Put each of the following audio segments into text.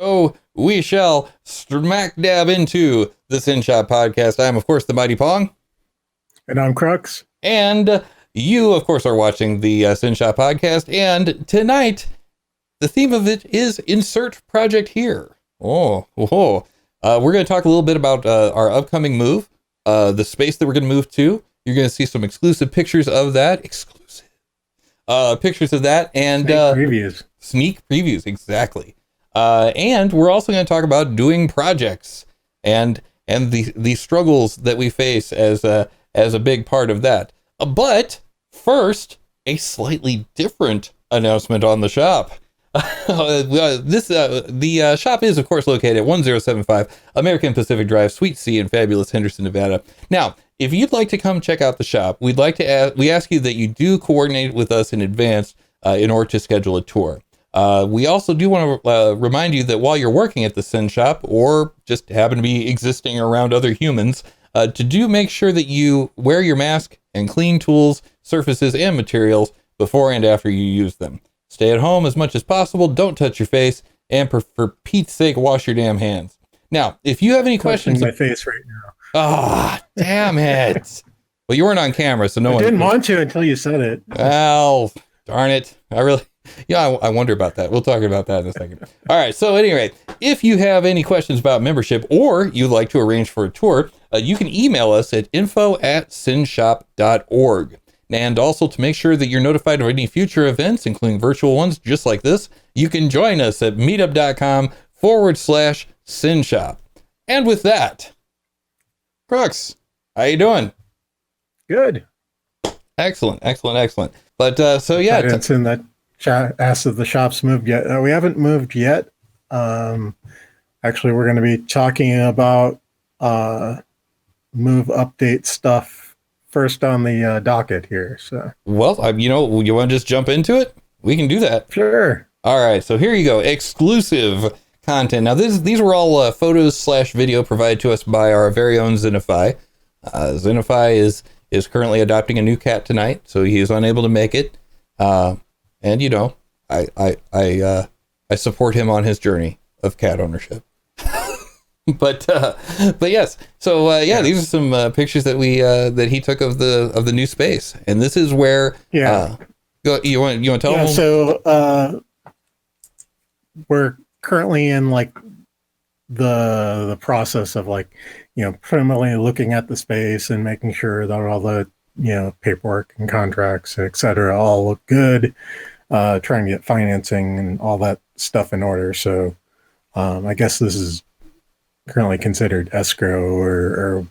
Oh, we shall smack dab into the SYN Shop podcast. I'm, of course, the Mighty Pong. And I'm Krux. And you, of course, are watching the SYN Shop podcast. And tonight, the theme of it is Insert Project Here. We're going to talk a little bit about our upcoming move, the space that we're going to move to. You're going to see some exclusive pictures of that. Pictures of that. And Sneak previews, exactly. And we're also going to talk about doing projects and the struggles that we face as a big part of that. But first, a slightly different announcement on the shop. The shop is, of course, located at 1075 American Pacific Drive, Suite C in fabulous Henderson, Nevada. Now, if you'd like to come check out the shop, we ask you that you do coordinate with us in advance in order to schedule a tour. We also do want to remind you that while you're working at the SYN Shop or just happen to be existing around other humans, to do make sure that you wear your mask and clean tools, surfaces, and materials before and after you use them. Stay at home as much as possible, don't touch your face, and for Pete's sake, wash your damn hands. Now, if you have any questions... my face right now. Ah, damn it. Well, you weren't on camera, so no one... I didn't want to until you said it. Well, darn it. I wonder about that. We'll talk about that in a second. All right. So at any rate, if you have any questions about membership or you'd like to arrange for a tour, you can email us at info@synshop.org. And also to make sure that you're notified of any future events, including virtual ones just like this, you can join us at meetup.com/Synshop. And with that, Krux, how you doing? Good. Excellent. But so yeah. It's in that asked if the shop's moved yet. We haven't moved yet. Actually, we're going to be talking about move update stuff first on the docket here. So, well, you want to just jump into it? We can do that. Sure. All right. So here you go. Exclusive content. Now, these were all photos/video provided to us by our very own Zenify. Zenify is currently adopting a new cat tonight, so he is unable to make it. And I support him on his journey of cat ownership. but yes. So these are some pictures that he took of the new space, and this is where you want to tell them? So we're currently in like the process of primarily looking at the space and making sure that all the paperwork and contracts, etc., all look good, trying to get financing and all that stuff in order. So I guess this is currently considered escrow, or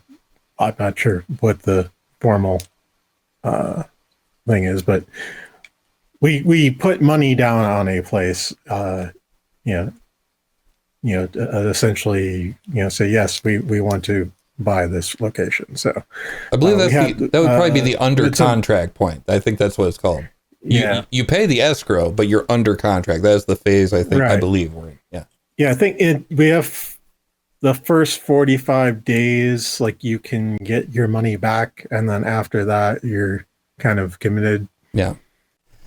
I'm not sure what the formal thing is, but we put money down on a place, essentially, say, yes, we want to buy this location. So I believe that would probably be the under contract point. I think that's what it's called. You pay the escrow, but you're under contract. That's the phase I believe we're in. Yeah, I think we have the first 45 days, like you can get your money back, and then after that you're kind of committed. Yeah.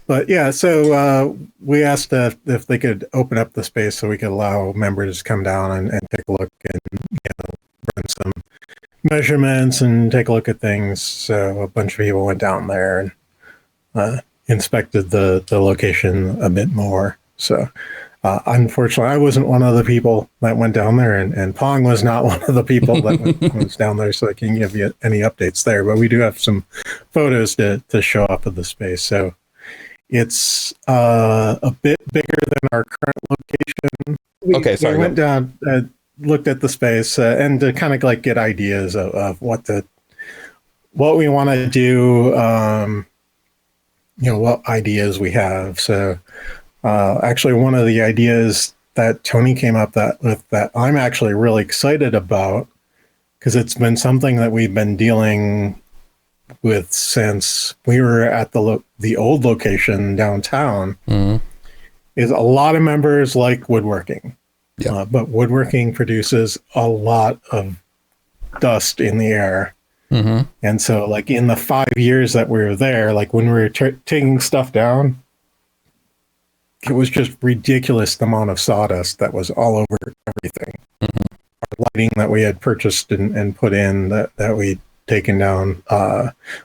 But yeah, so we asked if they could open up the space so we could allow members to come down and take a look and run some measurements and take a look at things. So a bunch of people went down there and inspected the location a bit more. So unfortunately, I wasn't one of the people that went down there, and Pong was not one of the people that was down there, so I can't give you any updates there. But we do have some photos to show up of the space. So it's a bit bigger than our current location. We went down, looked at the space, and to kind of get ideas of what we want to do, what ideas we have. So actually, one of the ideas that Tony came up with that I'm actually really excited about, because it's been something that we've been dealing with since we were at the old location downtown, is a lot of members like woodworking. Yeah. But woodworking produces a lot of dust in the air. Mm-hmm. And so in the 5 years that we were there, when we were taking stuff down, it was just ridiculous the amount of sawdust that was all over everything. Mhm. Our lighting that we had purchased and put in that we'd taken down,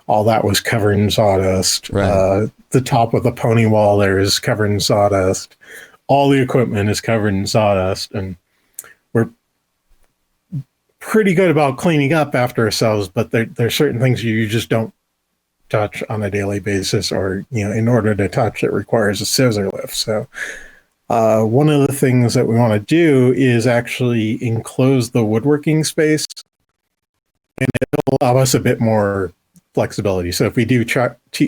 all that was covered in sawdust. Right. The top of the pony wall there is covered in sawdust. All the equipment is covered in sawdust, and we're pretty good about cleaning up after ourselves, but there's certain things you just don't touch on a daily basis, or in order to touch it requires a scissor lift. So one of the things that we want to do is actually enclose the woodworking space, and it'll allow us a bit more flexibility. So if we do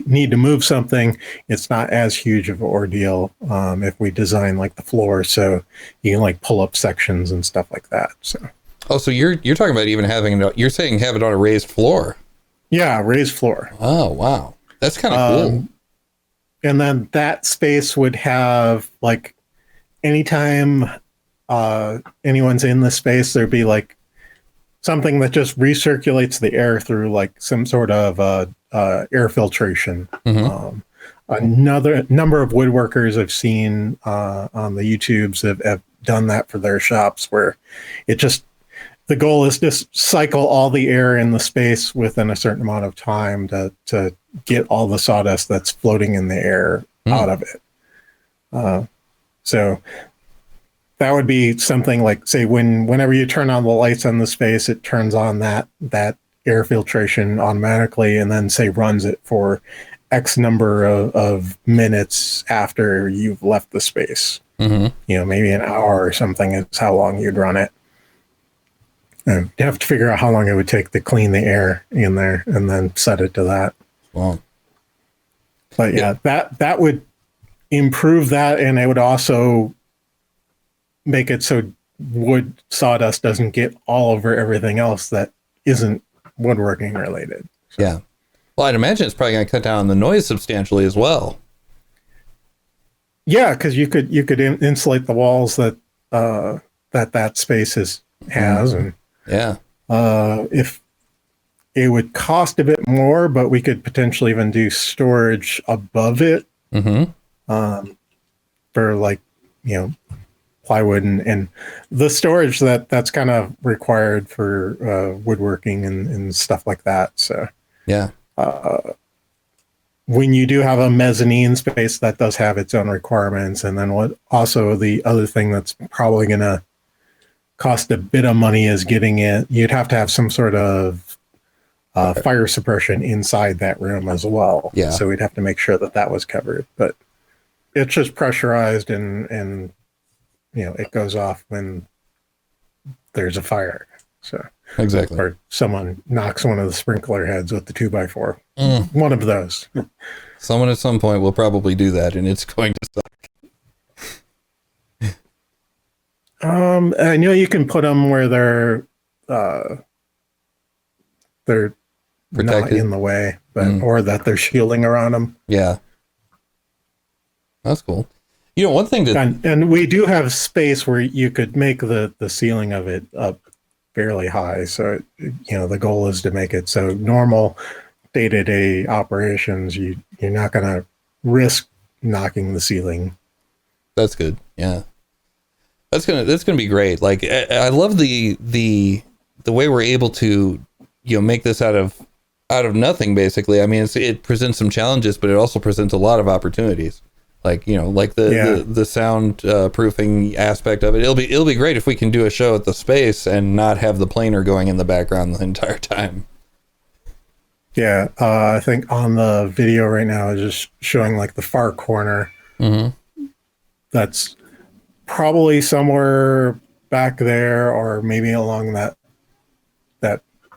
need to move something, it's not as huge of an ordeal if we design like the floor, so you can like pull up sections and stuff like that. So you're talking about even you're saying have it on a raised floor. Yeah, raised floor. Oh, wow. That's kind of cool. And then that space would have, like, anytime anyone's in the space, there'd be like something that just recirculates the air through like some sort of air filtration. Mm-hmm. Another number of woodworkers I've seen on the YouTubes have done that for their shops, where the goal is to cycle all the air in the space within a certain amount of time to get all the sawdust that's floating in the air out of it. So that would be something like, say, whenever you turn on the lights on the space, it turns on that air filtration automatically, and then say runs it for X number of minutes after you've left the space. Mm-hmm. Maybe an hour or something is how long you'd run it. And you have to figure out how long it would take to clean the air in there and then set it to that. Wow. But yeah, that would improve that, and it would also make it so wood sawdust doesn't get all over everything else that isn't woodworking related. So. Yeah. Well, I'd imagine it's probably going to cut down on the noise substantially as well. Yeah, because you could insulate the walls that space has, and yeah. If it would cost a bit more, but we could potentially even do storage above it, for like plywood and the storage that's kind of required for woodworking and stuff like that. So yeah. When you do have a mezzanine space, that does have its own requirements, and then also the other thing that's probably going to cost a bit of money is you'd have to have some sort of fire suppression inside that room as well. Yeah. So we'd have to make sure that was covered, but it's just pressurized and it goes off when there's a fire. So exactly. Or someone knocks one of the sprinkler heads with the 2x4. One of those. Someone at some point will probably do that, and it's going to suck. I know you can put them where they're protected, not in the way, but or that they're shielding around them. Yeah, that's cool. One thing and we do have space where you could make the ceiling of it up fairly high. So the goal is to make it so normal day-to-day operations, you're not going to risk knocking the ceiling. That's good. Yeah. That's gonna be great. Like I love the way we're able to make this out of nothing basically. I mean, it presents some challenges, but it also presents a lot of opportunities. Like the sound proofing aspect of it. It'll be great if we can do a show at the space and not have the planer going in the background the entire time. Yeah, I think on the video right now is just showing like the far corner. Mm-hmm. That's probably somewhere back there, or maybe along that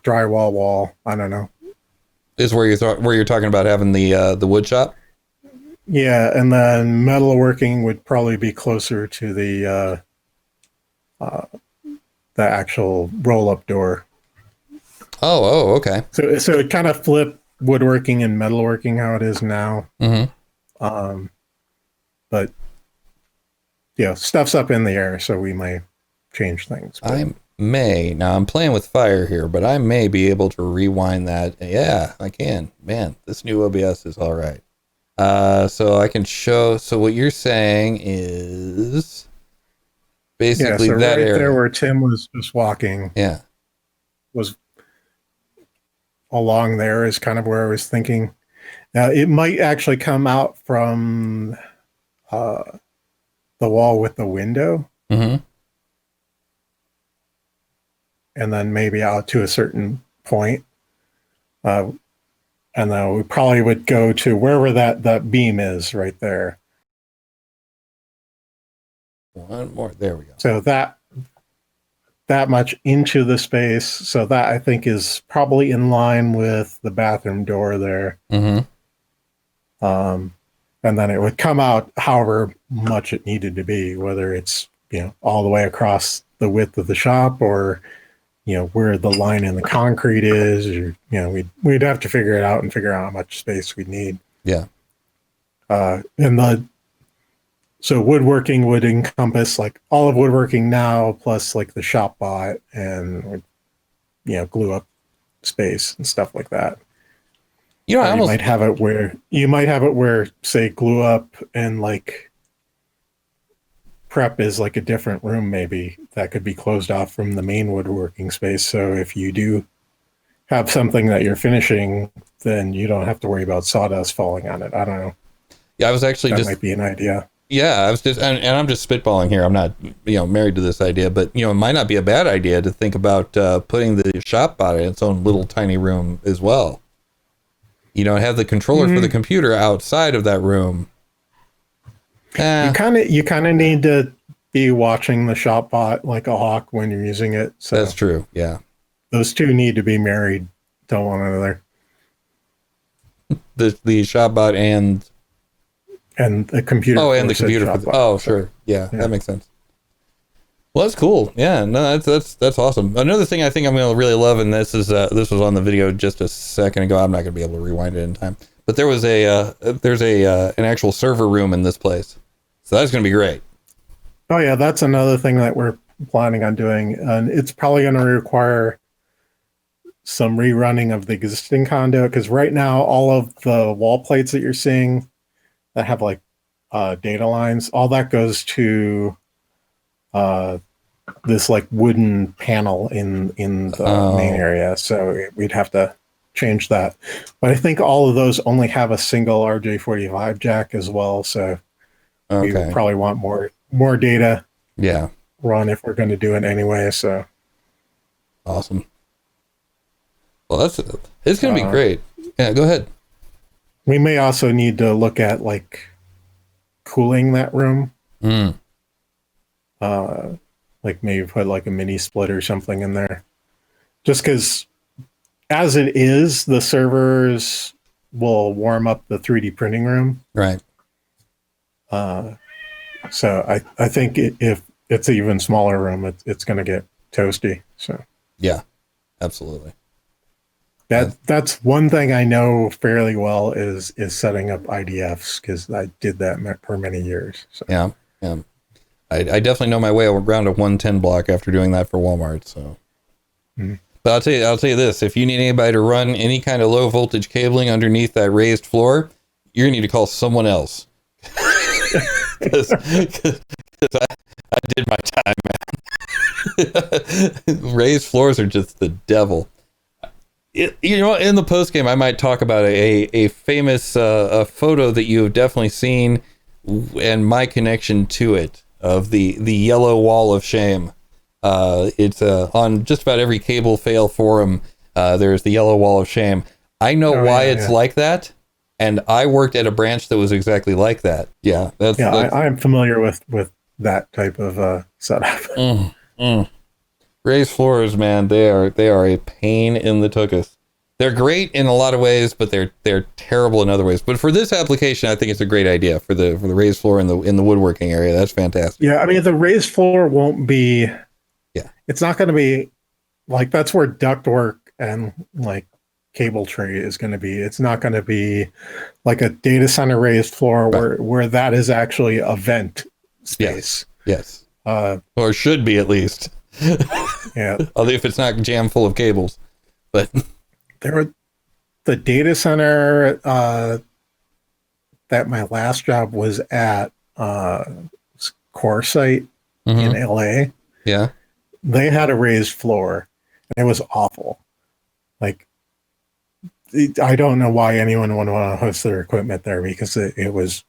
drywall wall. I don't know. Is where you're talking about having the wood shop? Yeah, and then metalworking would probably be closer to the actual roll-up door. Oh, okay. So it kind of flipped woodworking and metalworking how it is now. Mm-hmm. But stuff's up in the air, so we may change things. But. I'm playing with fire here, but I may be able to rewind that. Yeah, I can. Man, this new OBS is all right. So I can show. So what you're saying is basically so that right area. there where Tim was just walking Yeah. was along there is kind of where I was thinking. Now it might actually come out from the wall with the window, Mm-hmm. and then maybe out to a certain point. And then we probably would go to wherever that beam is right there. One more. There we go. So that much into the space. So that I think is probably in line with the bathroom door there. Mm-hmm. And then it would come out however much it needed to be, whether it's, all the way across the width of the shop or, where the line in the concrete is, or, we'd have to figure it out and figure out how much space we'd need. Yeah. So woodworking would encompass like all of woodworking now, plus like the shop bot and, glue up space and stuff like that. You might have it where, say, glue up and like prep is like a different room, maybe that could be closed off from the main woodworking space. So if you do have something that you're finishing, then you don't have to worry about sawdust falling on it. I don't know. Yeah, I was actually that might be an idea. Yeah, I was just, and I'm just spitballing here. I'm not, married to this idea, but it might not be a bad idea to think about putting the shop bot in its own little tiny room as well. Have the controller for the computer outside of that room. You kind of need to be watching the shop bot like a hawk when you're using it. So that's true. Yeah, those two need to be married to one another. The shop bot and the computer. Oh, and the computer. Sure. Yeah, that makes sense. Well, that's cool. Yeah, no, that's awesome. Another thing I think I'm going to really love, and this was on the video just a second ago. I'm not going to be able to rewind it in time, but there's an actual server room in this place, so that's going to be great. Oh yeah, that's another thing that we're planning on doing, and it's probably going to require some rerunning of the existing conduit, because right now all of the wall plates that you're seeing that have like data lines, all that goes to this like wooden panel in the main area. So we'd have to change that. But I think all of those only have a single RJ45 jack as well. So we would probably want more data run if we're going to do it anyway. So awesome. Well, it's going to be great. Yeah, go ahead. We may also need to look at like cooling that room. Like maybe put like a mini split or something in there. Just because as it is, the servers will warm up the 3D printing room. Right. So I think if it's an even smaller room, it's going to get toasty. So yeah, absolutely. That's one thing I know fairly well is setting up IDFs, because I did that for many years. So. Yeah. I definitely know my way around a 110 block after doing that for Walmart. So, But I'll tell you this: if you need anybody to run any kind of low voltage cabling underneath that raised floor, you're gonna need to call someone else. Because I did my time, man. Raised floors are just the devil. In the post game, I might talk about a famous a photo that you have definitely seen, and my connection to it, of the yellow wall of shame. It's on just about every cable fail forum. There's the yellow wall of shame. I know why it's like that, and I worked at a branch that was exactly like that. Yeah, I'm familiar with that type of setup. Raised floors, man, they are a pain in the tuchus. They're great in a lot of ways, but they're terrible in other ways. But for this application, I think it's a great idea for the raised floor in the woodworking area. That's fantastic. Yeah, I mean, the raised floor won't be. Yeah, it's not going to be like, that's where ductwork and like cable tray is going to be. It's not going to be like a data center raised floor where that is actually a vent space. Yes. Or should be, at least. Yeah. Although if it's not jam full of cables, but the data center that my last job was at core site in LA. Yeah. They had a raised floor. And it was awful. Like, I don't know why anyone would want to host their equipment there, because it was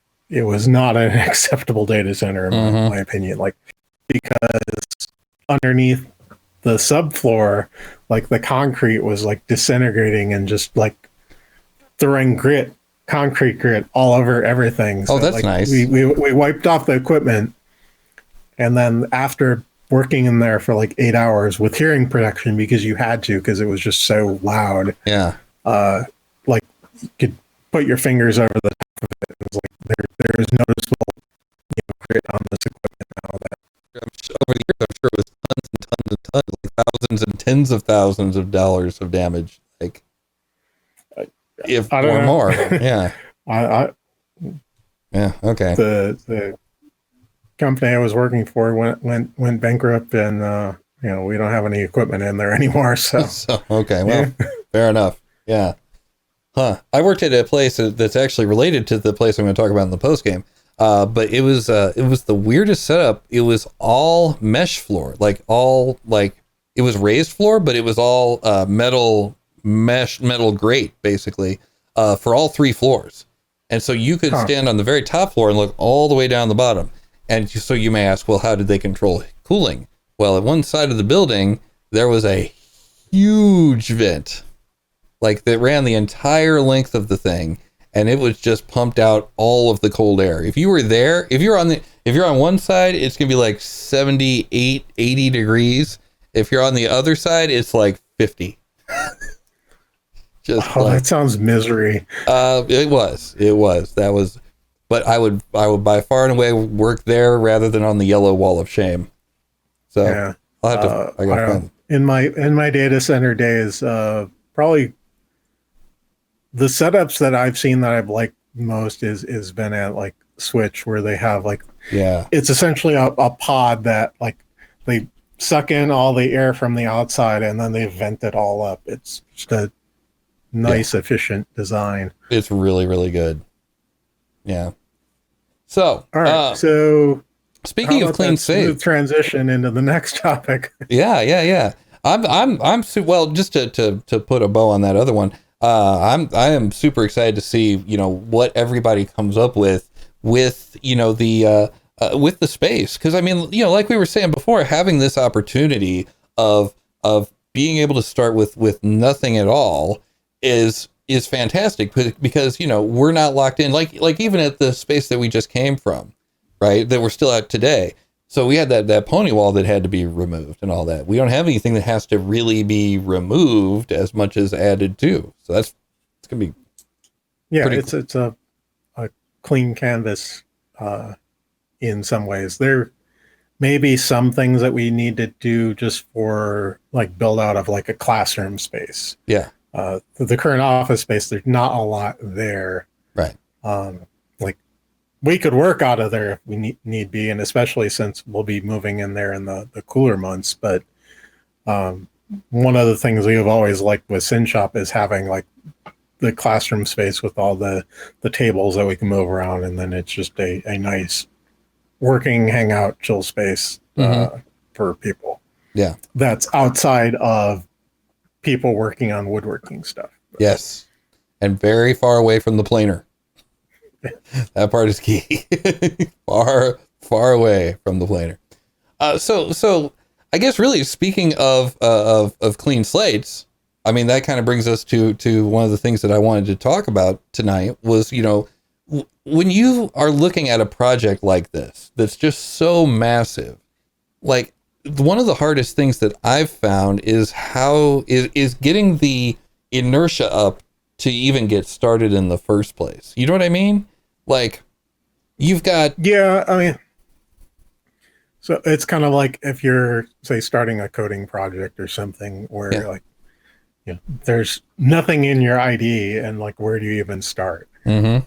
not an acceptable data center in my opinion. Like, because underneath the subfloor, like the concrete was like disintegrating and just like throwing concrete grit all over everything. So, that's like, nice. We wiped off the equipment, and then after working in there for like 8 hours with hearing protection, because you had to, because it was just so loud. Yeah. Like, you could put your fingers over the top of it. It was like there is noticeable grit on this equipment now. That Over the years, I'm sure it was tons and tons and tons, like thousands and tens of thousands of dollars of damage, like if I don't or know. more. Yeah. Yeah. Okay. The company I was working for went bankrupt, and we don't have any equipment in there anymore. So okay. Well, fair enough. Yeah. Huh. I worked at a place that's actually related to the place I'm going to talk about in the post game. But it was the weirdest setup. It was all mesh floor, it was raised floor, but it was all metal grate, basically, for all 3 floors. And so you could stand on the very top floor and look all the way down the bottom. And so you may ask, well, how did they control cooling? Well, at one side of the building, there was a huge vent, like, that ran the entire length of the thing. And it was just pumped out all of the cold air. If you're on one side, it's going to be like 78, 80 degrees. If you're on the other side, it's like 50. That sounds misery. It was. But I would by far and away work there rather than on the yellow wall of shame. So yeah. I'll have to, I got fun. In my data center days, probably the setups that I've seen that I've liked most is been at like Switch, where they have like, it's essentially a pod that, like, they suck in all the air from the outside and then they vent it all up. It's just a nice, efficient design. It's really, really good. Yeah. So, all right. So speaking of clean save, transition into the next topic. Yeah. Well, just to put a bow on that other one. I am super excited to see, what everybody comes up with the space. Cause I mean, like we were saying before, having this opportunity of being able to start with nothing at all is fantastic, because, we're not locked in, like even at the space that we just came from, right, that we're still at today. So we had that pony wall that had to be removed and all that. We don't have anything that has to really be removed as much as added to. So it's going to be it's a clean canvas in some ways. There may be some things that we need to do just for, like, build out of like a classroom space. Yeah. The current office space, there's not a lot there. Right. Like, we could work out of there if we need be, and especially since we'll be moving in there in the cooler months. But one of the things we have always liked with Synshop is having, like, the classroom space with all the tables that we can move around, and then it's just a nice working, hangout, chill space for people. Yeah. That's outside of people working on woodworking stuff. Yes. And very far away from the planer. That part is key. far away from the planer. So I guess, really, speaking of clean slates, I mean, that kind of brings us to one of the things that I wanted to talk about tonight was, when you are looking at a project like this, that's just so massive, like, one of the hardest things that I've found is getting the inertia up to even get started in the first place. You know what I mean? Like, you've got... Yeah, I mean, so it's kind of like if you're, say, starting a coding project or something where, like, there's nothing in your IDE, and, like, where do you even start? Mm-hmm.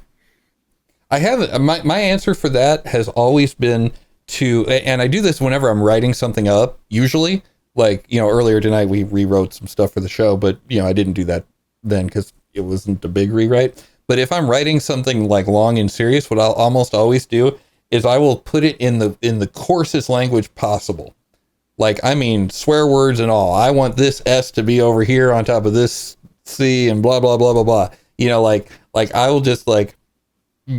I have... My answer for that has always been and I do this whenever I'm writing something up, usually. Like, earlier tonight we rewrote some stuff for the show, but, I didn't do that then because it wasn't a big rewrite. But if I'm writing something like long and serious, what I'll almost always do is I will put it in the coarsest language possible. Like, I mean, swear words and all. I want this S to be over here on top of this C and blah, blah, blah, blah, blah. You know, like I will just like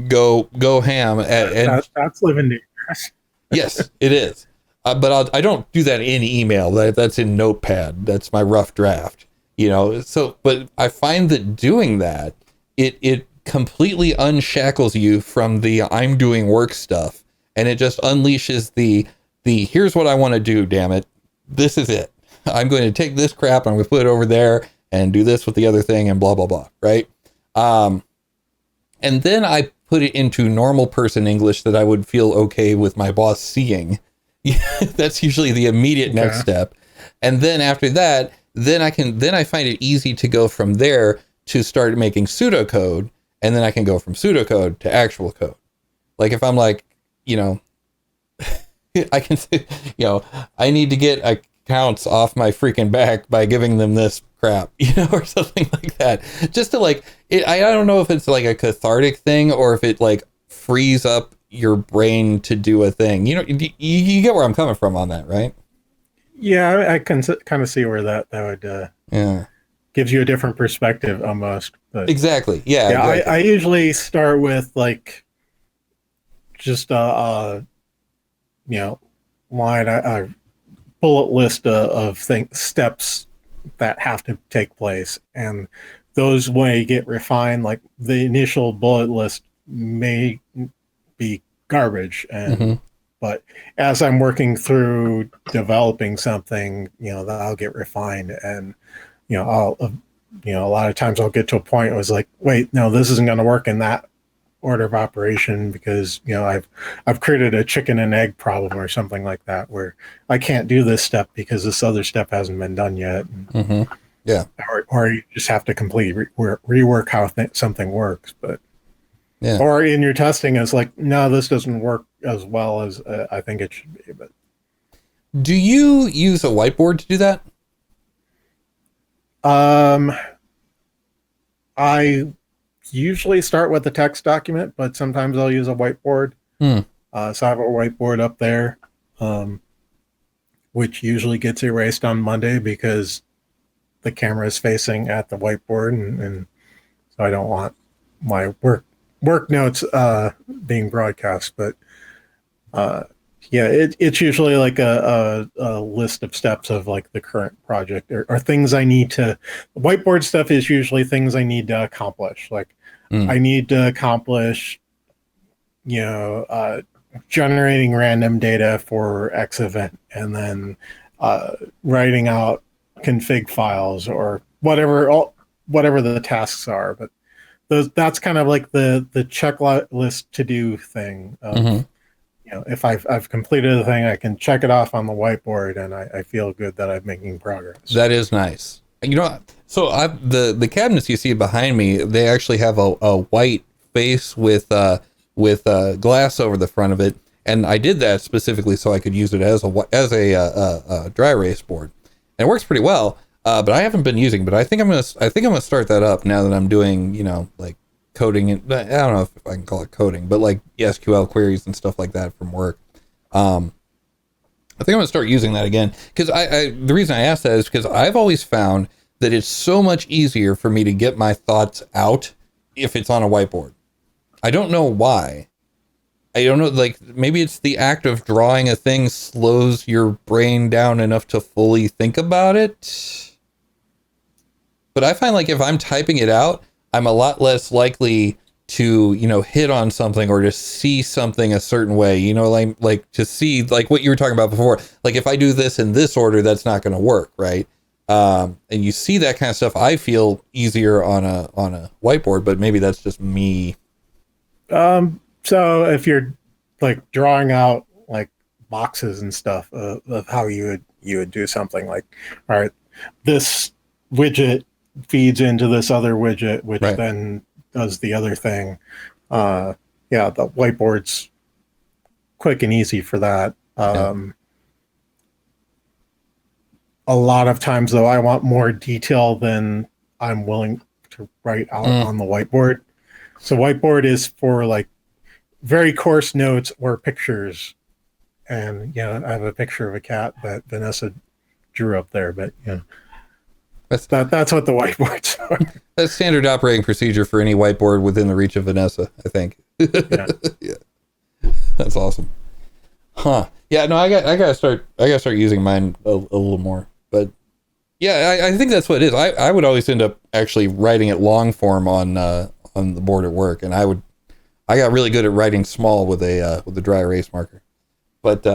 go ham. That's living dangerous. Yes, it is. But I don't do that in email. That's in Notepad. That's my rough draft. You know, so, but I find that doing that, it completely unshackles you from the I'm doing work stuff. And it just unleashes the here's what I want to do, damn it. This is it. I'm going to take this crap, I'm going to put it over there and do this with the other thing and blah, blah, blah. Right. And then I put it into normal person English that I would feel okay with my boss seeing. That's usually the immediate next step. And then after that, then I find it easy to go from there to start making pseudocode. And then I can go from pseudocode to actual code. Like if I'm like, you know, I can, you know, I need to get accounts off my freaking back by giving them this crap, you know, or something like that. Just to like, I don't know if it's like a cathartic thing or if it like frees up your brain to do a thing. You know, you get where I'm coming from on that, right? Yeah, I can kind of see where that would gives you a different perspective almost. But exactly. Yeah. Exactly. I usually start with like just you know, line bullet list of steps that have to take place, and those way get refined. Like the initial bullet list may be garbage, and but as I'm working through developing something, you know, that'll get refined, and you know, a lot of times I'll get to a point where it was like, wait, no, this isn't going to work in that order of operation because, you know, I've created a chicken and egg problem or something like that where I can't do this step because this other step hasn't been done yet. Yeah. Or you just have to completely rework how something works. But yeah. Or in your testing, it's like, no, this doesn't work as well as I think it should be. But do you use a whiteboard to do that? I usually start with a text document, but sometimes I'll use a whiteboard. So I have a whiteboard up there, which usually gets erased on Monday because the camera is facing at the whiteboard, and so I don't want my work notes being broadcast. But yeah, it's usually like a list of steps of like the current project or things I need to. Whiteboard stuff is usually things I need to accomplish. Like I need to accomplish, you know, generating random data for X event, and then writing out config files or whatever the tasks are. But that's kind of like the checklist to do thing. You know, if I've completed a thing, I can check it off on the whiteboard, and I feel good that I'm making progress. That is nice. You know, so the cabinets you see behind me, they actually have a white face with glass over the front of it, and I did that specifically so I could use it as a dry erase board, and it works pretty well. But I haven't been using. But I think I'm gonna start that up now that I'm doing, you know, like coding, and I don't know if I can call it coding, but like SQL queries and stuff like that from work. I think I'm gonna start using that again, because the reason I asked that is because I've always found that it's so much easier for me to get my thoughts out if it's on a whiteboard. I don't know why. I don't know, like maybe it's the act of drawing a thing slows your brain down enough to fully think about it. But I find like if I'm typing it out, I'm a lot less likely to, you know, hit on something or to see something a certain way, you know, like to see like what you were talking about before. Like if I do this in this order, that's not going to work. Right. And you see that kind of stuff. I feel easier on a whiteboard, but maybe that's just me. So if you're like drawing out like boxes and stuff of how you would do something like, all right, this widget feeds into this other widget, which then does the other thing. Yeah, the whiteboard's quick and easy for that. A lot of times, though, I want more detail than I'm willing to write out on the whiteboard. So whiteboard is for like very coarse notes or pictures. And I have a picture of a cat that Vanessa drew up there, but that's what the whiteboards are. That's standard operating procedure for any whiteboard within the reach of Vanessa, I think. Yeah. That's awesome. Huh. Yeah, no, I gotta start using mine a little more. But yeah, I think that's what it is. I would always end up actually writing it long form on the board at work, and I got really good at writing small with a dry erase marker. But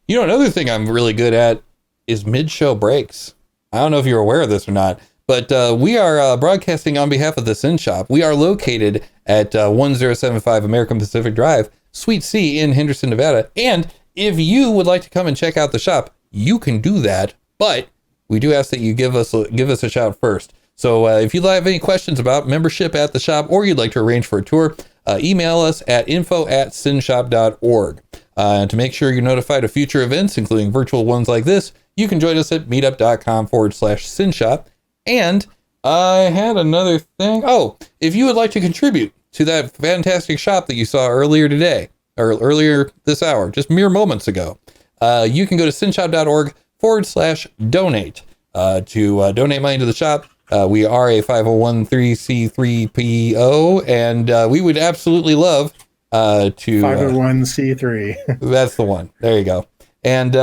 another thing I'm really good at is mid-show breaks. I don't know if you're aware of this or not, but we are broadcasting on behalf of the SYN Shop. We are located at 1075 American Pacific Drive, Suite C in Henderson, Nevada. And if you would like to come and check out the shop, you can do that. But we do ask that you give us a shout first. So if you have any questions about membership at the shop, or you'd like to arrange for a tour, email us at info@synshop.org. To make sure you're notified of future events, including virtual ones like this, you can join us at meetup.com/Synshop. And I had another thing. Oh, if you would like to contribute to that fantastic shop that you saw earlier today, or earlier this hour, just mere moments ago, you can go to synshop.org/donate to donate money to the shop. We are a 501c3PO, and we would absolutely love to 501c3. That's the one. There you go. And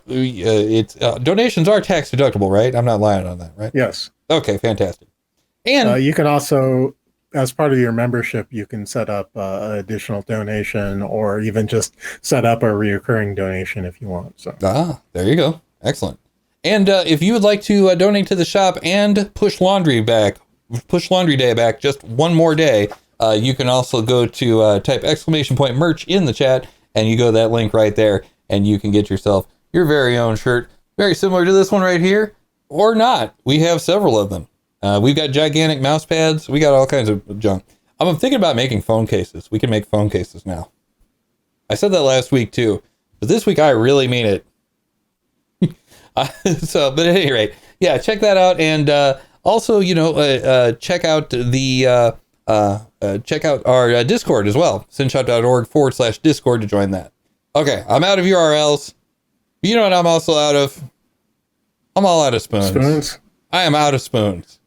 it's donations are tax deductible, right? I'm not lying on that, right? Yes. Okay, fantastic. And you can also, as part of your membership, you can set up additional donation, or even just set up a reoccurring donation if you want. So there you go. Excellent. And if you would like to donate to the shop and push Laundry Day back just one more day, you can also go to type !merch in the chat, and you go to that link right there, and you can get yourself your very own shirt, very similar to this one right here, or not. We have several of them. We've got gigantic mouse pads. We got all kinds of junk. I'm thinking about making phone cases. We can make phone cases now. I said that last week too, but this week I really mean it. But at any rate, yeah, check that out. And also, check out check out our Discord as well, synshop.org/Discord to join that. Okay, I'm out of URLs. You know what I'm also out of? I'm all out of spoons. I am out of spoons.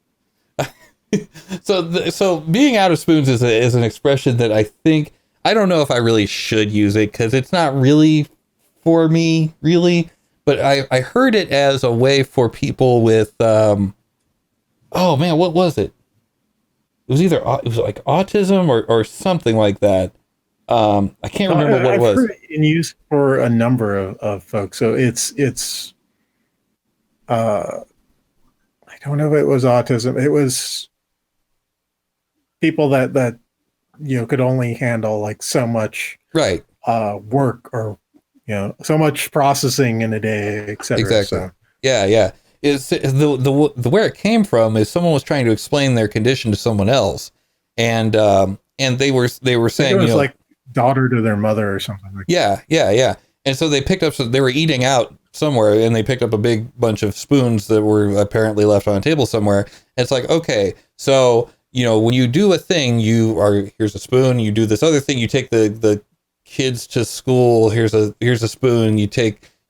So being out of spoons is an expression that I think, I don't know if I really should use it, because it's not really for me, really. But I heard it as a way for people with, oh man, what was it? It was like autism or something like that. I can't remember what it was. I've heard it in use for a number of folks. So it's I don't know if it was autism. It was people that could only handle like so much right work, or so much processing in a day, etc. Exactly. So. Yeah. It's the where it came from is someone was trying to explain their condition to someone else, and they were saying it was like daughter to their mother or something like that. Yeah. And so they picked up, so they were eating out somewhere, and they picked up a big bunch of spoons that were apparently left on a table somewhere. And it's like, okay, so when you do a thing, here's a spoon. You do this other thing, you take the kids to school, here's a spoon.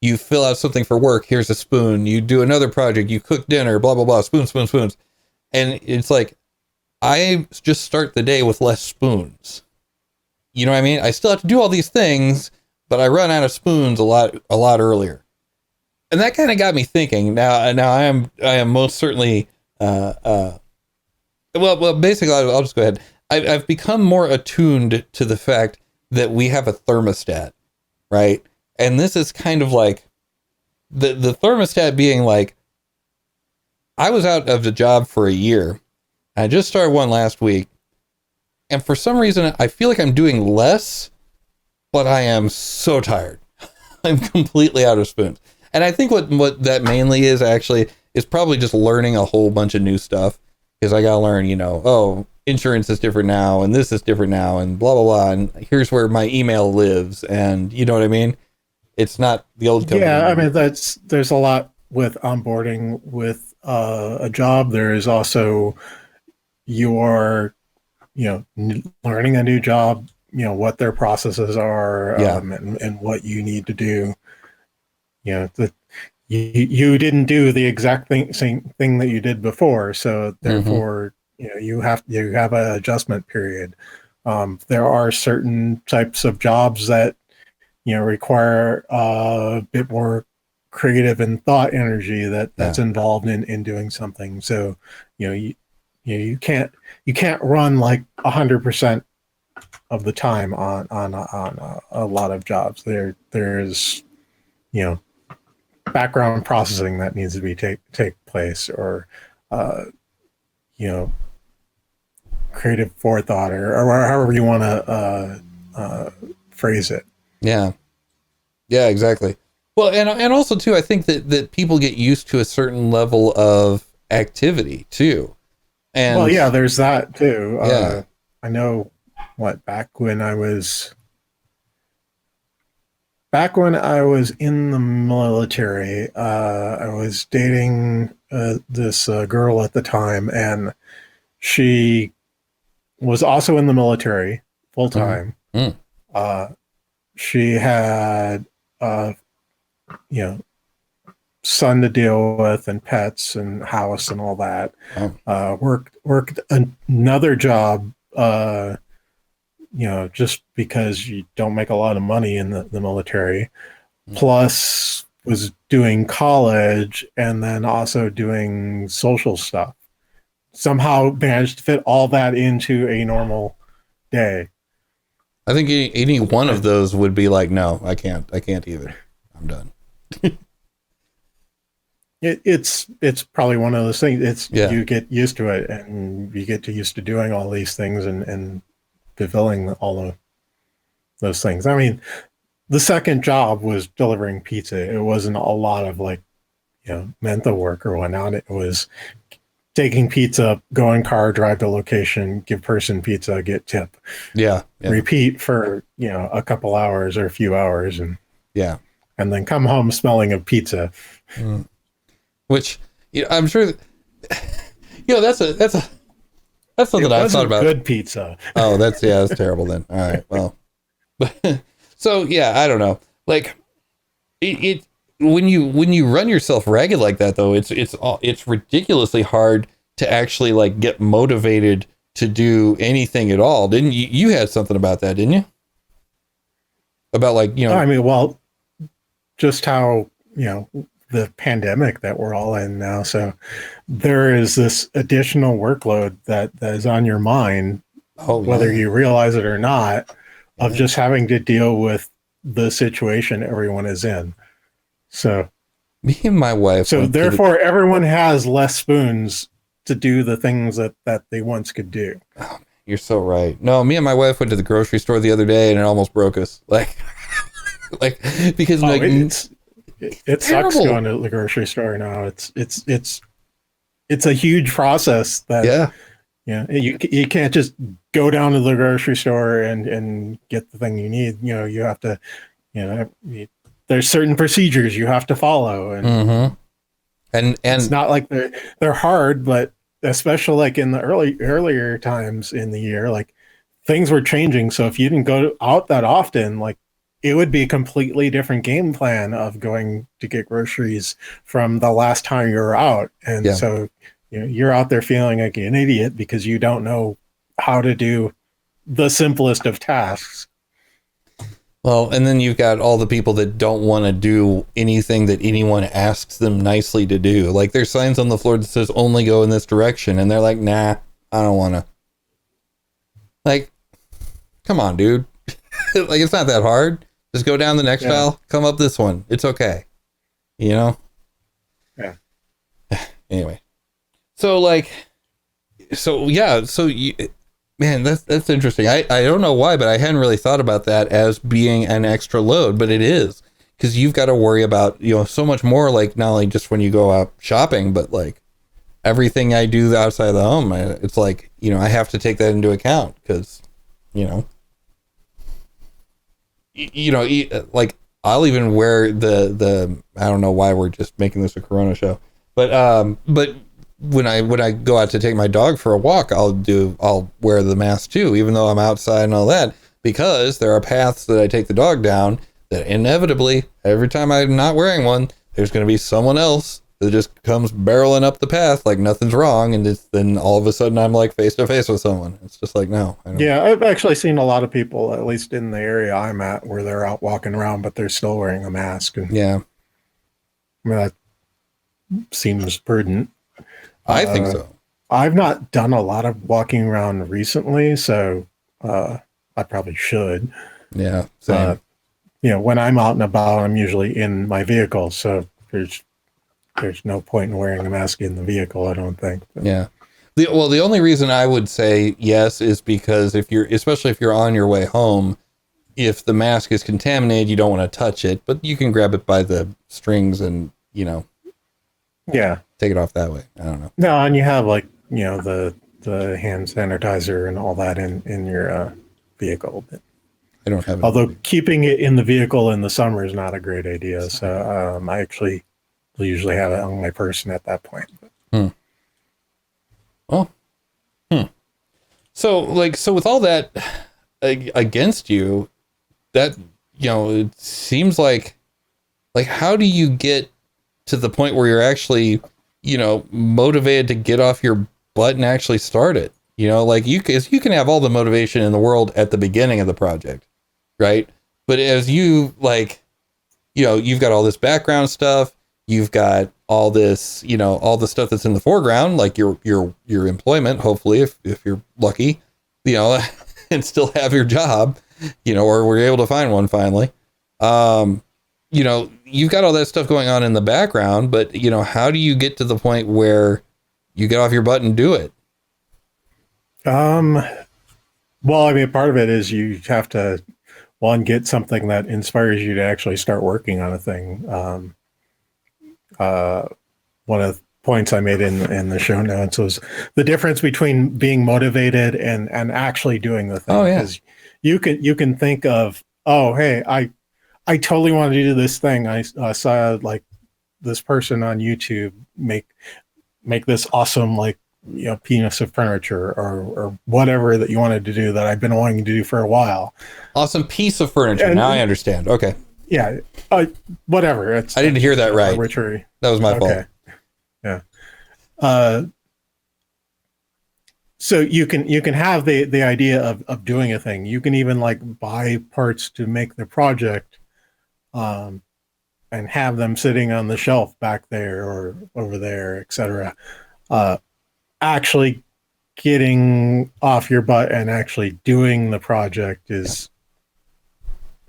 You fill out something for work, here's a spoon. You do another project, you cook dinner, blah blah blah, spoons. And it's like, I just start the day with less spoons. You know what I mean? I still have to do all these things, but I run out of spoons a lot earlier. And that kind of got me thinking. Now I am most certainly well basically I'll just go ahead. I've become more attuned to the fact that we have a thermostat, right? And this is kind of like the thermostat being like, I was out of the job for a year. I just started one last week. And for some reason, I feel like I'm doing less, but I am so tired. I'm completely out of spoons. And I think what that mainly is actually is probably just learning a whole bunch of new stuff. Because I got to learn, insurance is different now, and this is different now, and blah, blah, blah. And here's where my email lives. And you know what I mean? It's not the old company. Yeah, I mean, there's a lot with onboarding with a job. There is also your learning a new job, what their processes are, Yeah. and what you need to do. That you didn't do the exact same thing that you did before, so therefore, you have an adjustment period. There are certain types of jobs that require a bit more creative and thought energy that's involved in doing something. So you can't run like 100% of the time on a lot of jobs. There's background processing that needs to be take place, or creative forethought, or however you want to phrase it. Yeah exactly. Well, and also too, I think that people get used to a certain level of activity too. And well, yeah, there's that too. Yeah. I know back when I was in the military, I was dating this girl at the time, and she was also in the military full time. She had son to deal with, and pets, and house, and all that. Worked another job, just because you don't make a lot of money in the military, plus was doing college, and then also doing social stuff. Somehow managed to fit all that into a normal day. I think any one of those would be like, no, I can't either. I'm done. It's probably one of those things. You get used to it, and you get used to doing all these things and fulfilling all of those things. I mean, the second job was delivering pizza. It wasn't a lot of mental work or whatnot. It was taking pizza, go in car, drive to location, give person pizza, get tip. Yeah. Repeat for a couple hours or a few hours, and then come home smelling of pizza. Which I'm sure that's something I've thought about. Good pizza. Oh, that's terrible then. All right, well, so I don't know. Like it when you run yourself ragged like that, though, it's ridiculously hard to actually like get motivated to do anything at all. Didn't you? You had something about that, didn't you? About I mean, well, just how the pandemic that we're all in now. So there is this additional workload that is on your mind, whether you realize it or not, of just having to deal with the situation everyone is in. So me and my wife. So therefore, everyone has less spoons to do the things that they once could do. Oh, you're so right. No, me and my wife went to the grocery store the other day, and it almost broke us. Because it sucks going to the grocery store now. It's a huge process that you can't just go down to the grocery store and get the thing you need. You have to there's certain procedures you have to follow, and it's not like they're hard, but especially like in the earlier times in the year, like things were changing. So if you didn't go out that often, like it would be a completely different game plan of going to get groceries from the last time you were out. And so you're out there feeling like an idiot because you don't know how to do the simplest of tasks. Well, and then you've got all the people that don't want to do anything that anyone asks them nicely to do. Like there's signs on the floor that says only go in this direction, and they're like, nah, I don't want to. Like, come on, dude. Like, it's not that hard. Just go down the next aisle, come up this one. It's okay. Yeah. Anyway. Man, that's interesting. I don't know why, but I hadn't really thought about that as being an extra load, but it is, because you've got to worry about, so much more, like not only just when you go out shopping, but like everything I do outside the home. It's like, I have to take that into account because, like I'll even wear the I don't know why we're just making this a Corona show, but when I go out to take my dog for a walk, I'll wear the mask too, even though I'm outside and all that, because there are paths that I take the dog down that inevitably, every time I'm not wearing one, there's going to be someone else that just comes barreling up the path like nothing's wrong, and then all of a sudden I'm like face to face with someone. It's just like, no. Yeah, I've actually seen a lot of people, at least in the area I'm at, where they're out walking around, but they're still wearing a mask. And yeah, I mean, that seems prudent. I think so. I've not done a lot of walking around recently, so I probably should. Yeah, same. When I'm out and about, I'm usually in my vehicle, so there's no point in wearing a mask in the vehicle, I don't think. Yeah. The only reason I would say yes is because especially if you're on your way home, if the mask is contaminated, you don't want to touch it, but you can grab it by the strings and, yeah, take it off that way. I don't know. No, and you have the hand sanitizer and all that in your vehicle. But I don't have it. Although keeping it in the vehicle in the summer is not a great idea. So I actually will usually have it on my person at that point. So with all that against you, that, it seems like how do you get to the point where you're actually, motivated to get off your butt and actually start it? You can have all the motivation in the world at the beginning of the project, right? But as you you've got all this background stuff, you've got all this, all the stuff that's in the foreground, like your employment, hopefully, if you're lucky, and still have your job, or we're able to find one finally. You've got all that stuff going on in the background, but how do you get to the point where you get off your butt and do it? Well, I mean, part of it is you have to, one, get something that inspires you to actually start working on a thing. One of the points I made in the show notes was the difference between being motivated and actually doing the thing. Oh, yeah. Because you can think of, oh, hey, I totally want to do this thing. I saw this person on YouTube make this awesome piece of furniture or whatever that you wanted to do that I've been wanting to do for a while. Awesome piece of furniture. And now I understand. Okay. Yeah. Whatever. I didn't hear that right. Arbitrary. That was my fault. Yeah. So you can have the idea of doing a thing. You can even buy parts to make the project, and have them sitting on the shelf back there or over there, etc. Actually getting off your butt and actually doing the project is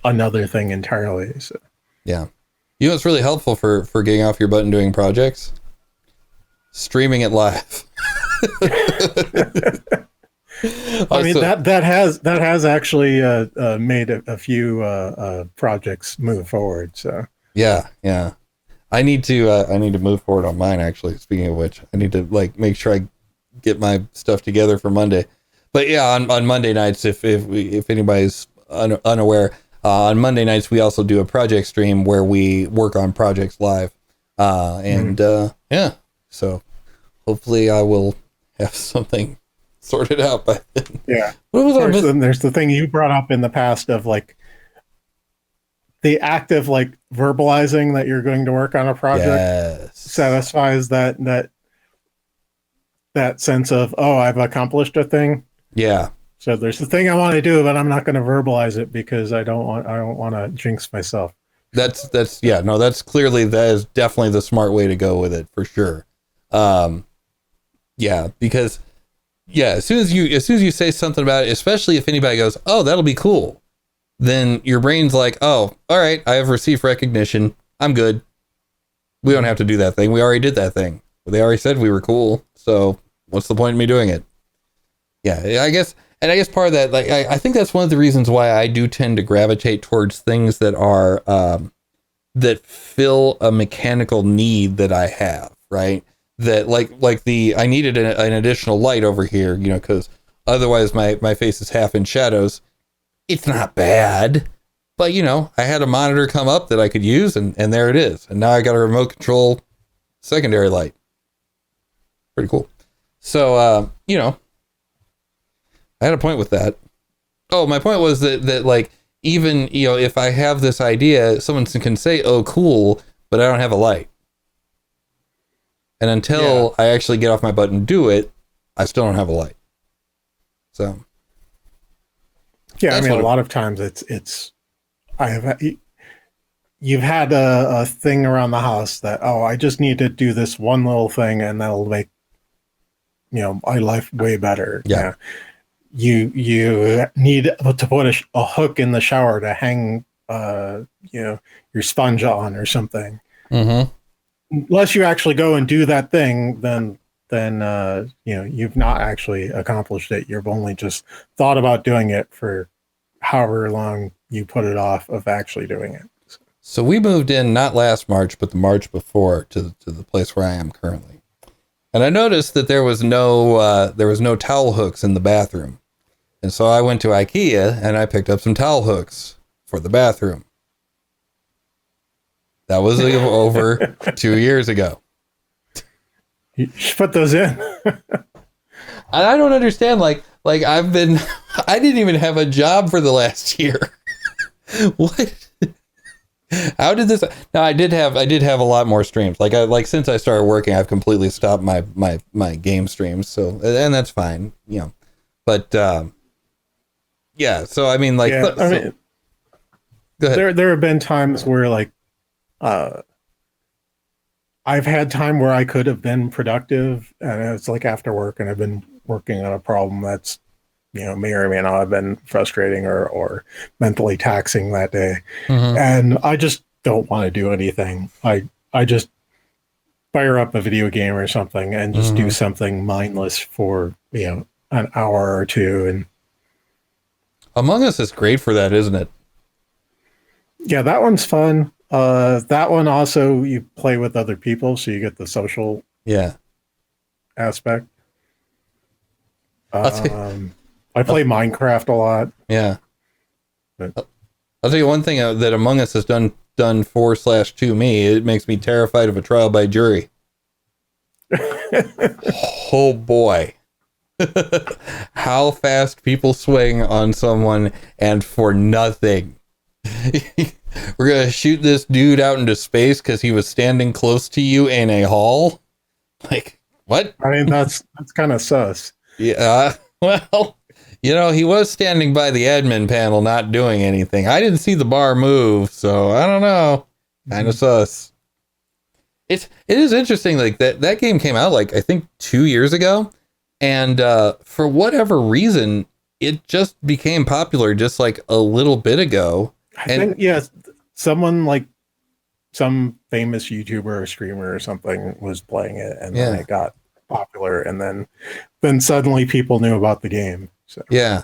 another thing entirely. So. Yeah. What's really helpful for getting off your butt and doing projects? Streaming it live. I mean, that has actually made a few projects move forward. So yeah. I need to move forward on mine, actually. Speaking of which, I need to make sure I get my stuff together for Monday. But yeah, on Monday nights, if anybody's unaware, on Monday nights we also do a project stream where we work on projects live, yeah. So hopefully I will have something sorted out by then. Yeah. There's the thing you brought up in the past of the act of verbalizing that you're going to work on a project satisfies that sense of, oh, I've accomplished a thing. Yeah. So there's the thing I want to do, but I'm not going to verbalize it because I don't want to jinx myself. That's clearly, that is definitely the smart way to go with it, for sure. Because as soon as you say something about it, especially if anybody goes, oh, that'll be cool, then your brain's like, oh, all right, I have received recognition, I'm good. We don't have to do that thing. We already did that thing. They already said we were cool. So what's the point of me doing it? Yeah, I guess part of that, I think that's one of the reasons why I do tend to gravitate towards things that are, that fill a mechanical need that I have, right? That I needed an additional light over here, because otherwise my face is half in shadows. It's not bad, but I had a monitor come up that I could use, and there it is. And now I got a remote control secondary light. Pretty cool. So, I had a point with that. Oh, my point was that like, even, if I have this idea, someone can say, oh, cool, but I don't have a light. And until I actually get off my butt and do it, I still don't have a light. So. Yeah, I mean, a lot of times you've had a thing around the house that, I just need to do this one little thing and that'll make, my life way better. Yeah. You need to put a hook in the shower to hang, your sponge on or something. Mm-hmm. Unless you actually go and do that thing, then you've not actually accomplished it. You've only just thought about doing it for however long you put it off of actually doing it. So we moved in not last March, but the March before to the place where I am currently. And I noticed that there was no towel hooks in the bathroom. And so I went to IKEA and I picked up some towel hooks for the bathroom. That was over 2 years ago. You should put those in. I don't understand. Like I didn't even have a job for the last year. What? How did this? Now I did have a lot more streams. Like since I started working, I've completely stopped my game streams. So, and that's fine, but, yeah. So, I mean, like, go ahead. There have been times where like, I've had time where I could have been productive, and it's like after work, and I've been working on a problem that's, may or may not have been frustrating or mentally taxing that day. Mm-hmm. And I just don't want to do anything. I just fire up a video game or something and just do something mindless for, an hour or two. And Among Us is great for that, isn't it? Yeah, that one's fun. That one also, you play with other people, so you get the social aspect. I play Minecraft a lot. Yeah. But I'll tell you one thing that Among Us has done 4/2 me. It makes me terrified of a trial by jury. Oh boy. How fast people swing on someone and for nothing. We're going to shoot this dude out into space because he was standing close to you in a hall. Like, what? I mean, that's kind of sus. Yeah. Well, he was standing by the admin panel not doing anything. I didn't see the bar move, so I don't know. Kind of sus. It is interesting, like that game came out like I think 2 years ago, and for whatever reason, it just became popular just like a little bit ago. I think someone like some famous YouTuber or streamer or something was playing it, and then it got popular, and then suddenly people knew about the game. So yeah,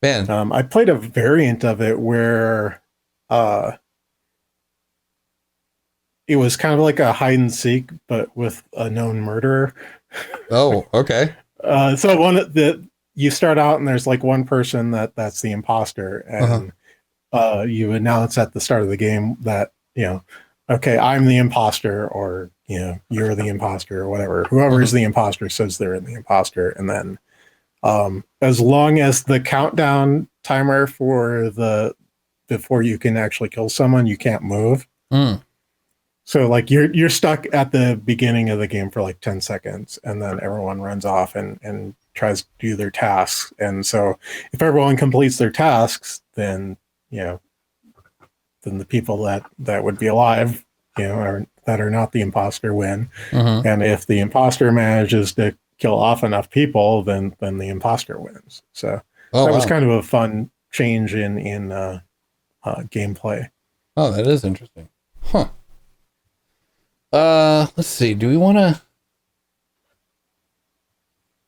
man. I played a variant of it where it was kind of like a hide and seek, but with a known murderer. Oh, okay. So you start out and there's like one person that's the imposter, and you announce at the start of the game that, okay, I'm the imposter, or, you're the imposter, or whatever. Whoever is the imposter says they're the imposter. And then as long as the countdown timer before you can actually kill someone, you can't move. So like you're stuck at the beginning of the game for like 10 seconds, and then everyone runs off and tries to do their tasks. And so if everyone completes their tasks, then then the people that would be alive, that are not the imposter win. And if the imposter manages to kill off enough people, then the imposter wins. So that was kind of a fun change in gameplay. Oh, that is interesting. Huh. Let's see. Do we want to?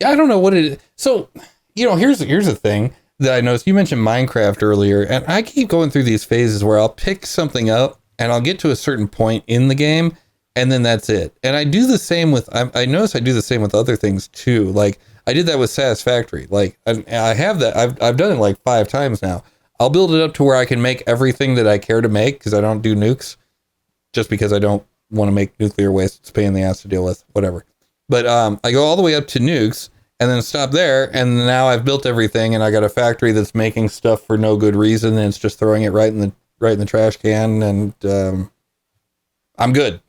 Yeah, I don't know what it is. So, here's the thing that I noticed. You mentioned Minecraft earlier, and I keep going through these phases where I'll pick something up and I'll get to a certain point in the game, and then that's it. And I do the same with. I notice I do the same with other things too. Like I did that with Satisfactory. Like I have that. I've done it like 5 times now. I'll build it up to where I can make everything that I care to make because I don't do nukes, just because I don't want to make nuclear waste. It's a pain in the ass to deal with, whatever. But I go all the way up to nukes and then stop there. And now I've built everything and I got a factory that's making stuff for no good reason. And it's just throwing it right in the trash can. And I'm good.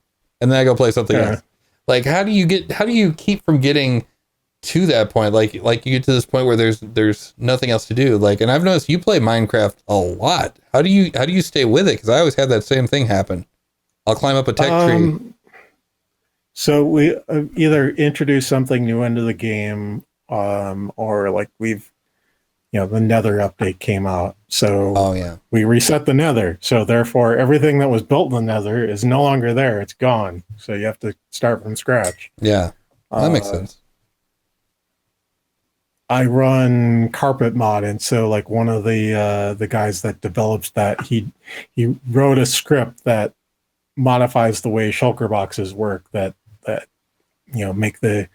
And then I go play something else. Like, how do you keep from getting to that point? Like you get to this point where there's nothing else to do. Like, and I've noticed you play Minecraft a lot. How do you stay with it? Cause I always had that same thing happen. I'll climb up a tech tree. So we either introduce something new into the game, or like the Nether update came out. So we reset the Nether. So therefore everything that was built in the Nether is no longer there. It's gone. So you have to start from scratch. Yeah. That makes sense. I run carpet mod, and so like one of the guys that develops that, he wrote a script that modifies the way shulker boxes work that make the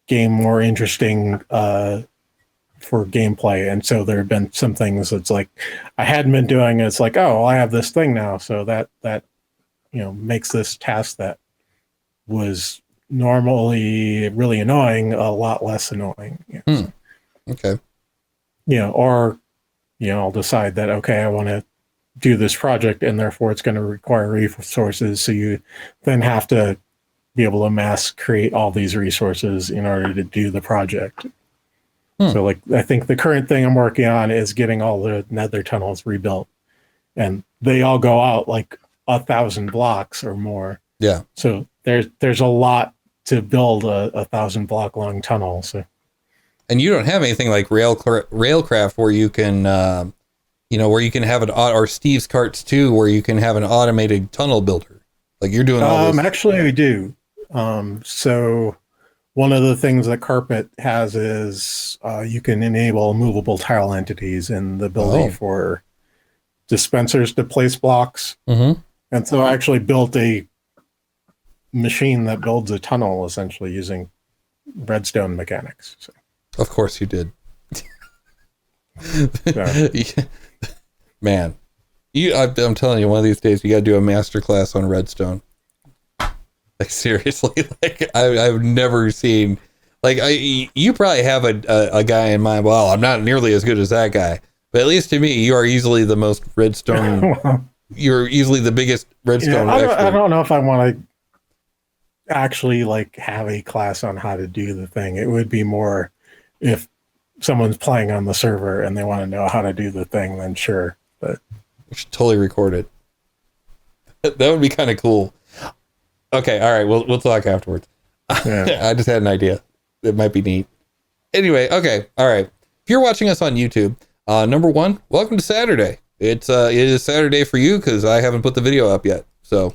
game more interesting for gameplay. And so there have been some things that's like I hadn't been doing. It's like, oh, I have this thing now, so that makes this task that was normally really annoying a lot less annoying. Okay. Or I'll decide that, okay, I want to do this project and therefore it's going to require resources. So you then have to be able to mass create all these resources in order to do the project. So like, I think the current thing I'm working on is getting all the nether tunnels rebuilt, and they all go out like 1,000 blocks or more. Yeah. So there's a lot to build a 1,000 block long tunnel. So. And you don't have anything like Railcraft where you can, where you can have or Steve's Carts too, where you can have an automated tunnel builder. Like you're doing all this. Actually, we do. So one of the things that Carpet has is you can enable movable tile entities and the ability for dispensers to place blocks. Mm-hmm. And so I actually built a machine that builds a tunnel essentially using redstone mechanics. So. Of course you did. Man, I'm telling you, one of these days you got to do a master class on redstone. Like seriously, like I've never seen. Like you probably have a guy in mind. Well, I'm not nearly as good as that guy, but at least to me, you are easily the most redstone. You're easily the biggest redstone expert. I don't know if I want to actually like have a class on how to do the thing. It would be more if someone's playing on the server and they want to know how to do the thing, then sure. But we should totally record it. That would be kind of cool. Okay, all right, we'll talk afterwards. Yeah. I just had an idea. It might be neat. Anyway, okay, all right. If you're watching us on YouTube, number one, welcome to Saturday. It is Saturday for you because I haven't put the video up yet. So,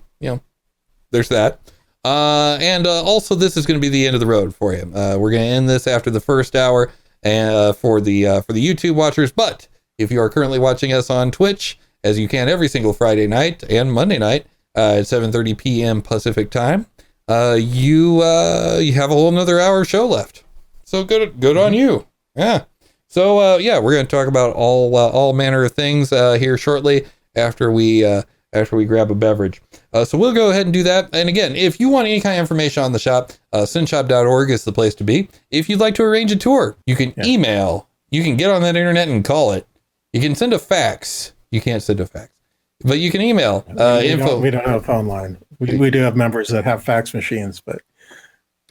there's that. And also, this is going to be the end of the road for you. We're going to end this after the first hour for the YouTube watchers. But if you are currently watching us on Twitch, as you can every single Friday night and Monday night at 7:30 p.m. Pacific time, you have a whole another hour of show left. So good on you. Yeah. So we're going to talk about all manner of things here shortly after we grab a beverage. So we'll go ahead and do that. And again, if you want any kind of information on the shop, synshop.org is the place to be. If you'd like to arrange a tour, you can email. You can get on that internet and call it. You can send a fax. You can't send a fax, but you can email. Info. We don't have a phone line. We do have members that have fax machines,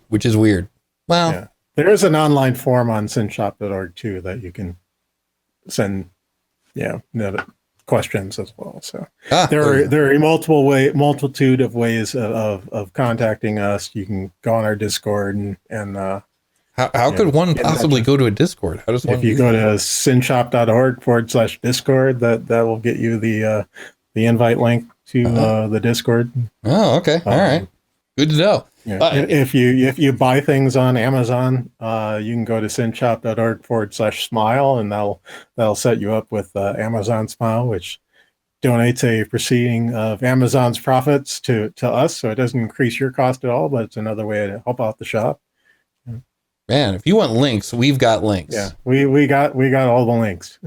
which is weird. Well, there is an online form on synshop.org too that you can send, questions as well. So there are a multitude of ways of contacting us. You can go on our Discord and how could one possibly go to a Discord? How does one? If you go to synshop.org/Discord, that will get you the invite link to the Discord. Oh, okay. All right. Good to know. If you buy things on Amazon, you can go to synshop.org/smile, and that'll set you up with Amazon Smile, which donates a proceeding of Amazon's profits to us, so it doesn't increase your cost at all, but it's another way to help out the shop. Man, if you want links, we've got links. Yeah, we got all the links.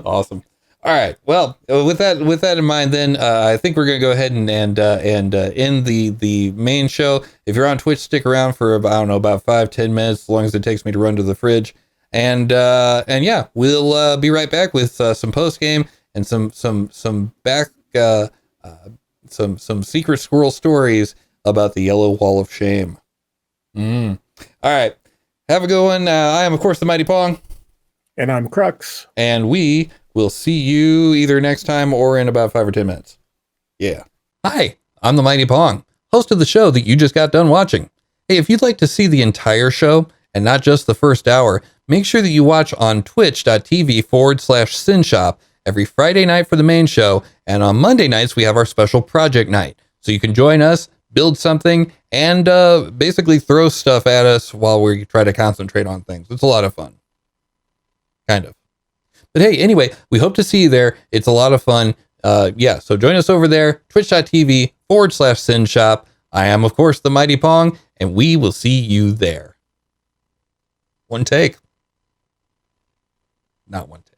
Awesome. All right. Well, with that in mind, then I think we're gonna go ahead and end the main show. If you're on Twitch, stick around for about, I don't know, about 5-10 minutes, as long as it takes me to run to the fridge. And yeah, we'll be right back with some post game and some secret squirrel stories about the yellow wall of shame. All right. Have a good one. I am, of course, the Mighty Pong. And I'm Krux. And we will see you either next time or in about 5 or 10 minutes. Yeah. Hi, I'm the Mighty Pong, host of the show that you just got done watching. Hey, if you'd like to see the entire show and not just the first hour, make sure that you watch on twitch.tv/Synshop every Friday night for the main show. And on Monday nights, we have our special project night. So you can join us, build something, and basically throw stuff at us while we try to concentrate on things. It's a lot of fun. Kind of. But hey, anyway, we hope to see you there. It's a lot of fun. Yeah, so join us over there, twitch.tv/Synshop. I am, of course, the Mighty Pong, and we will see you there. One take. Not one take.